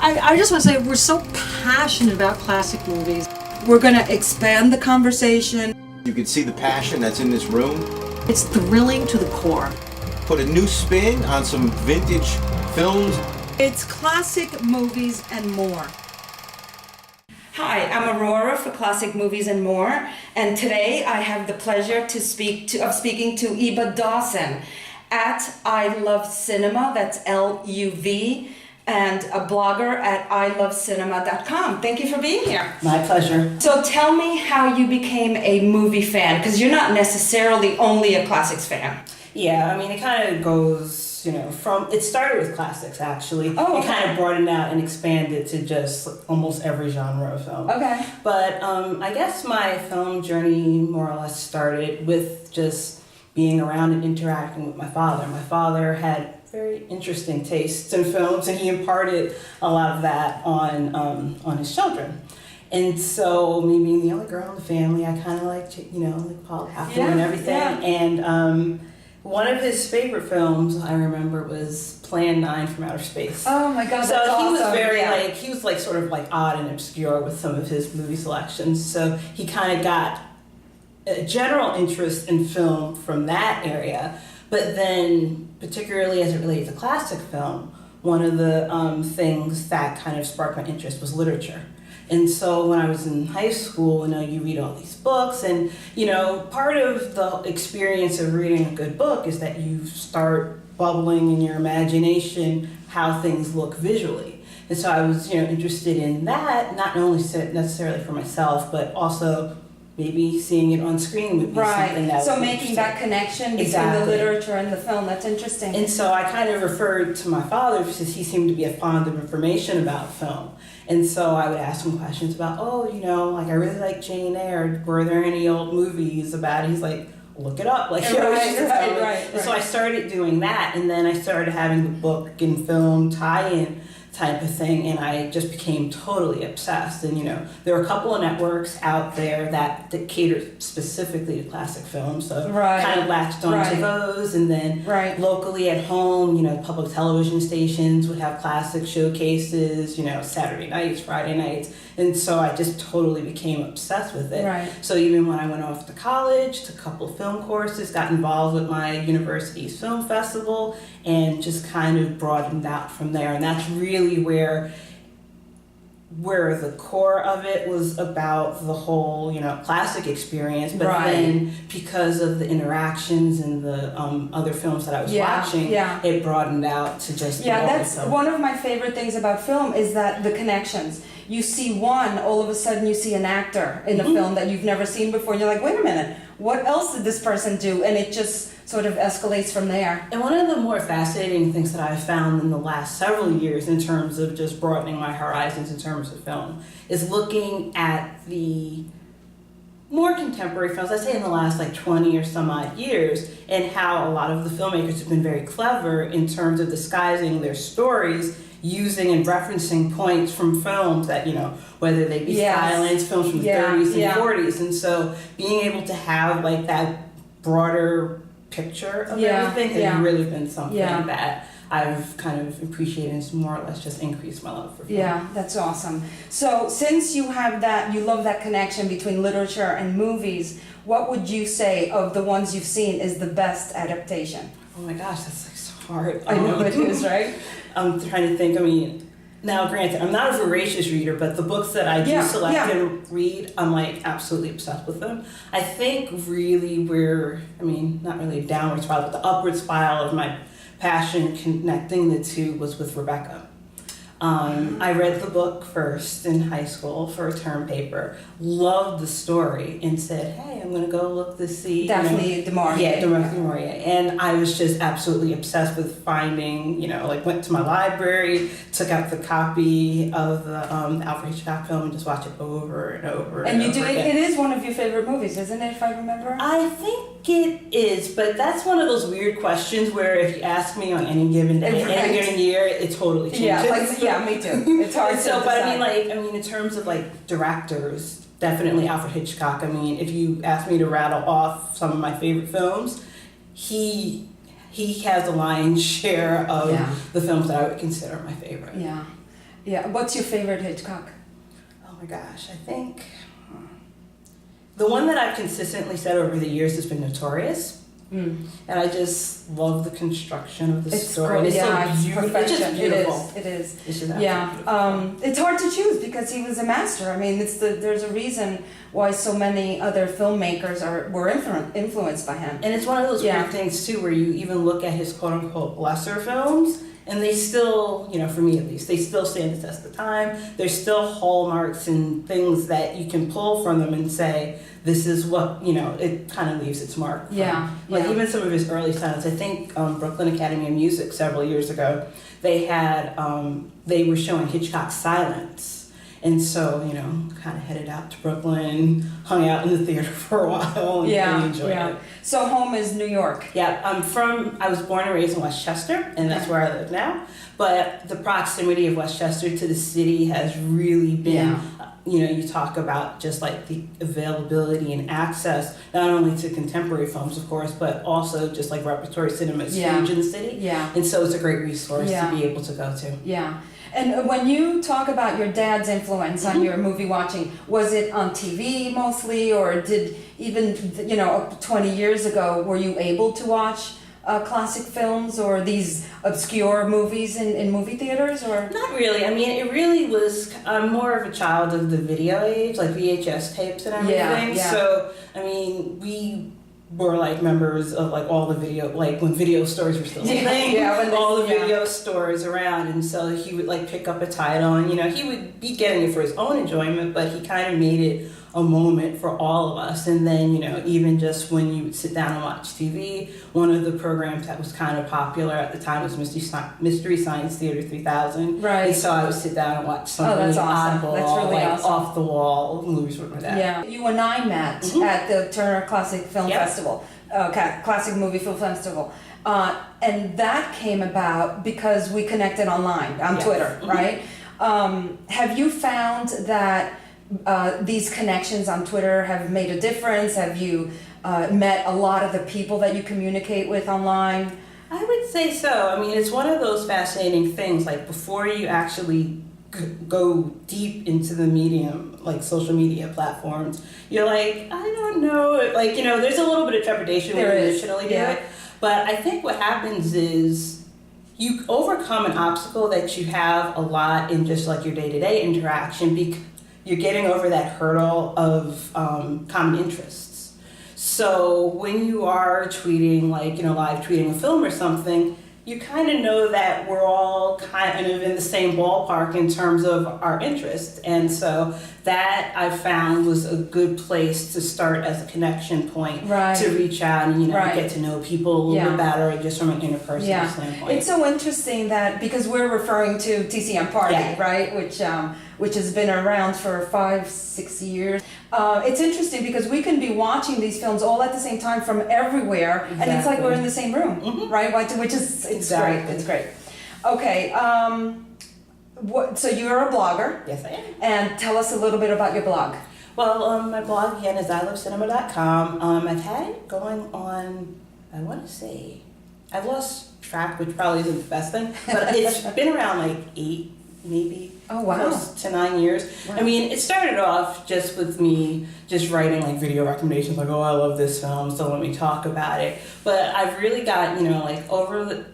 I just want to say we're so passionate about classic movies. We're going to expand the conversation. You can see the passion that's in this room. It's thrilling to the core. Put a new spin on some vintage films. It's classic movies and more. Hi, I'm Aurora for Classic Movies and More, and today I have the pleasure of speaking to Iba Dawson at I Love Cinema, that's L-U-V, and a blogger at ilovecinema.com. Thank you for being here. My pleasure. So tell me how you became a movie fan, because you're not necessarily only a classics fan. Yeah, I mean, it kind of goes, it started with classics, actually. Oh, okay. It kind of broadened out and expanded to just almost every genre of film. Okay. But I guess my film journey more or less started with just being around and interacting with my father. My father had very interesting tastes in films, and he imparted a lot of that on his children. And so, me being the only girl in the family, I kind of liked, like Paul Hafner and everything. Yeah. And one of his favorite films I remember was Plan 9 from Outer Space. Oh my God, so that's he was awesome. very he was sort of odd and obscure with some of his movie selections. So he kind of got a general interest in film from that area. But then, particularly as it relates to classic film, one of the things that kind of sparked my interest was literature. And so when I was in high school, you read all these books, and part of the experience of reading a good book is that you start bubbling in your imagination how things look visually. And so I was interested in that, not only necessarily for myself, but also maybe seeing it on screen would be something that so making that connection between the literature and the film, that's interesting. And so I kind of referred to my father because he seemed to be a fond of information about film. And so I would ask him questions about, I really like Jane Eyre. Were there any old movies about it? He's like, look it up. Right. And so I started doing that, and then I started having the book and film tie-in type of thing, and I just became totally obsessed. And there are a couple of networks out there that cater specifically to classic films, so kind of latched onto those. And then locally at home, public television stations would have classic showcases, Saturday nights, Friday nights, and so I just totally became obsessed with it. So even when I went off to college, took a couple of film courses, got involved with my university's film festival, and just kind of broadened out from there. And that's really where the core of it was about the whole, classic experience. But then because of the interactions and the other films that I was watching, it broadened out to just that's one of my favorite things about film is that the connections. You see one, all of a sudden you see an actor in a film that you've never seen before, and you're like, wait a minute, what else did this person do? And it just sort of escalates from there. And one of the more fascinating things that I've found in the last several years in terms of just broadening my horizons in terms of film is looking at the more contemporary films, I'd say in the last 20 or some odd years, and how a lot of the filmmakers have been very clever in terms of disguising their stories using and referencing points from films that, whether they be silence, films from the 30s and 40s. And so being able to have that broader picture of everything has really been something that I've kind of appreciated and more or less just increased my love for film. Yeah, that's awesome. So since you have that, you love that connection between literature and movies, what would you say of the ones you've seen is the best adaptation? Oh my gosh, that's so hard. I know it is, right? I'm trying to think. Now granted, I'm not a voracious reader, but the books that I do select and read, I'm absolutely obsessed with them. I think really not really a downward spiral, but the upward spiral of my passion connecting the two was with Rebecca. I read the book first in high school for a term paper, loved the story, and said, hey, I'm going to go look to see. Daphne du Maurier. Yeah, Daphne du Maurier. And I was just absolutely obsessed with finding, went to my library, took out the copy of the Alfred Hitchcock film and just watched it over and over and over again. It is one of your favorite movies, isn't it, if I remember? I think it is, but that's one of those weird questions where if you ask me on any given day, any given year, it totally changes. Yeah, me too. It's hard to decide. But in terms of directors, definitely Alfred Hitchcock. If you ask me to rattle off some of my favorite films, he has a lion's share of the films that I would consider my favorite. Yeah. Yeah. What's your favorite Hitchcock? Oh my gosh, I think the one that I've consistently said over the years has been Notorious. And I just love the construction of the story. Great. It's Yeah, so beautiful. It's just beautiful. It is. It's just absolutely Yeah. beautiful. It's hard to choose because he was a master. I mean, there's a reason why so many other filmmakers were influenced by him. And it's one of those Yeah. weird things too, where you even look at his quote unquote lesser films, and they still, you know, for me at least, they still stand the test of time. There's still hallmarks and things that you can pull from them and say, this is what, you know, it kind of leaves its mark. Yeah, Like yeah. even some of his early titles, I think Brooklyn Academy of Music several years ago, they had, they were showing Hitchcock's Silence. And so, you know, kind of headed out to Brooklyn, hung out in the theater for a while, and really enjoyed it. So home is New York. Yeah, I was born and raised in Westchester, and that's where I live now. But the proximity of Westchester to the city has really been, you know, you talk about just like the availability and access, not only to contemporary films, of course, but also just like repertory cinema is huge in the city. Yeah. And so it's a great resource to be able to go to. Yeah. And when you talk about your dad's influence on your movie watching, was it on TV mostly, or did even, you know, 20 years ago, were you able to watch classic films or these obscure movies in movie theaters, or? Not really. I mean, it really was, I'm more of a child of the video age, like VHS tapes and everything. Yeah. So, I mean, we were like members of like all the video, like when video stores were still a thing, all the video stores around, and so he would like pick up a title, and you know, he would be getting it for his own enjoyment, but he kind of made it a moment for all of us. And then, you know, even just when you would sit down and watch TV, one of the programs that was kind of popular at the time was Mystery Science Theater 3000. Right. And so I would sit down and watch some that's really awesome. oddball, That's really like awesome. off the wall movies like that. Yeah. You and I met at the Turner Classic Film Festival, Classic Movie Film Festival. And that came about because we connected online on Twitter, right? Have you found that these connections on Twitter have made a difference? Have you met a lot of the people that you communicate with online? I would say so. I mean, it's one of those fascinating things, like before you actually go deep into the medium, like social media platforms, you're like, I don't know, like, you know, there's a little bit of trepidation when you initially do it. But I think what happens is you overcome an obstacle that you have a lot in just like your day-to-day interaction because you're getting over that hurdle of common interests. So when you are tweeting, like, you know, live tweeting a film or something, you kind of know that we're all kind of in the same ballpark in terms of our interests. And so that I found was a good place to start as a connection point to reach out and, you know, get to know people a little bit better just from an interpersonal standpoint. It's so interesting that, because we're referring to TCM Party, right, which has been around for 5-6 years. It's interesting because we can be watching these films all at the same time from everywhere, and it's like we're in the same room, right? Which is great. It's great. Okay. So you're a blogger. Yes, I am. And tell us a little bit about your blog. Well, my blog again is ilovecinema.com. I've had it going on, I want to say, I've lost track, which probably isn't the best thing, but it's been around like 8, maybe close to 9 years. Wow. I mean, it started off just with me just writing like video recommendations, like, oh, I love this film, so let me talk about it. But I've really got, you know, like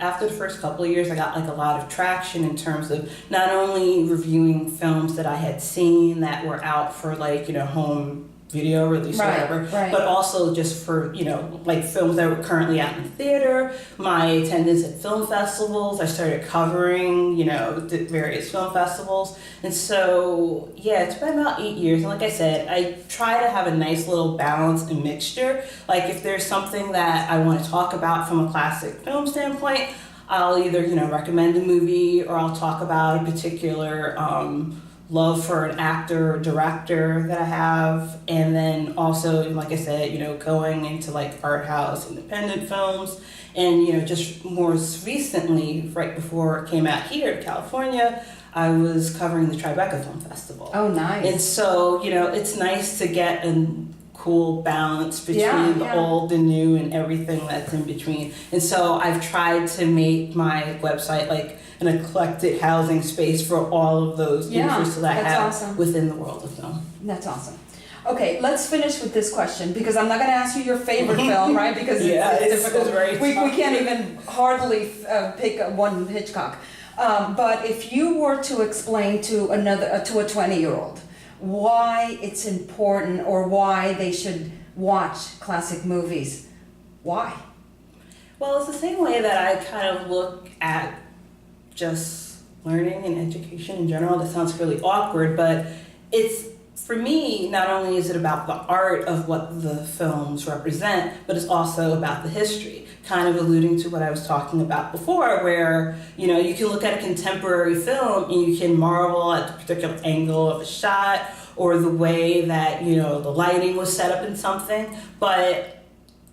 after the first couple of years, I got like a lot of traction in terms of not only reviewing films that I had seen that were out for like, you know, home video release or whatever, but also just for, you know, like films that were currently out in the theater, my attendance at film festivals. I started covering, you know, the various film festivals. And so, yeah, it's been about 8 years. And like I said, I try to have a nice little balance and mixture. Like if there's something that I want to talk about from a classic film standpoint, I'll either, you know, recommend a movie or I'll talk about a particular love for an actor or director that I have, and then also, like I said, you know, going into like art house independent films. And, you know, just more recently, right before it came out here to California, I was covering the Tribeca Film Festival. Oh, nice. And so, you know, it's nice to get a cool balance between the old and new and everything that's in between. And so I've tried to make my website like an eclectic housing space for all of those interests that I that's have awesome. within the world of film. That's awesome. Okay, let's finish with this question because I'm not going to ask you your favorite film, right? Because it's difficult. very We tough. can't even hardly pick one Hitchcock. But if you were to explain to to a 20-year-old why it's important or why they should watch classic movies, why? Well, it's the same way that I kind of look at just learning and education in general. That sounds really awkward, but it's, for me, not only is it about the art of what the films represent, but it's also about the history, kind of alluding to what I was talking about before, where, you know, you can look at a contemporary film and you can marvel at the particular angle of a shot or the way that, you know, the lighting was set up in something, but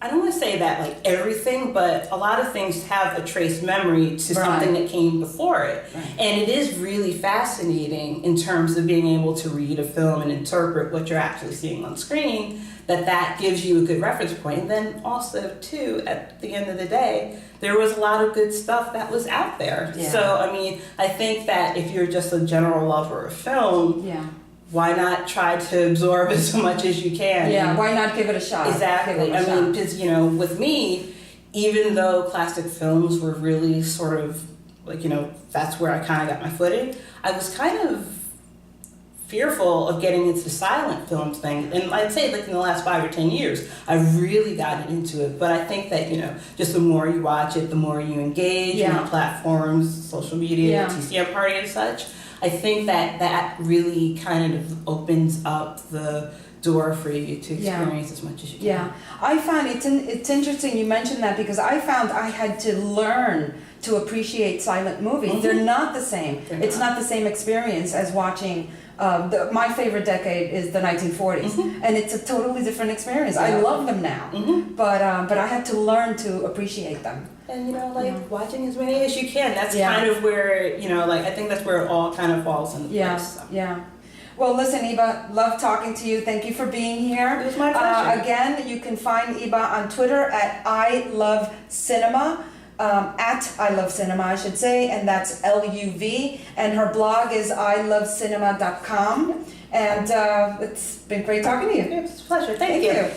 I don't want to say that like everything, but a lot of things have a trace memory to something that came before it. Right. And it is really fascinating in terms of being able to read a film and interpret what you're actually seeing on screen, that gives you a good reference point. And then also, too, at the end of the day, there was a lot of good stuff that was out there. Yeah. So, I mean, I think that if you're just a general lover of film, why not try to absorb as much as you can? Yeah, why not give it a shot? Exactly. I mean, because, you know, with me, even though classic films were really sort of, like, you know, that's where I kind of got my footing, I was kind of fearful of getting into the silent films thing. And I'd say, like, in the last 5 or 10 years, I've really gotten into it. But I think that, you know, just the more you watch it, the more you engage in the platforms, social media, TCM party and such, I think that really kind of opens up the door for you to experience as much as you can. Yeah, I found it's interesting you mentioned that because I found I had to learn to appreciate silent movies. They're not the same. It's not the same experience as watching. My favorite decade is the 1940s, and it's a totally different experience. I love them now, but I had to learn to appreciate them. And, you know, like, watching as many as you can. That's kind of where, you know, like, I think that's where it all kind of falls into place. So. Yeah. Well, listen, Iba, love talking to you. Thank you for being here. It was my pleasure. Again, you can find Iba on Twitter at I Love Cinema. At I Love Cinema, I should say, and that's LUV. And her blog is ilovecinema.com. And it's been great talking to you. It's a pleasure. Thank you.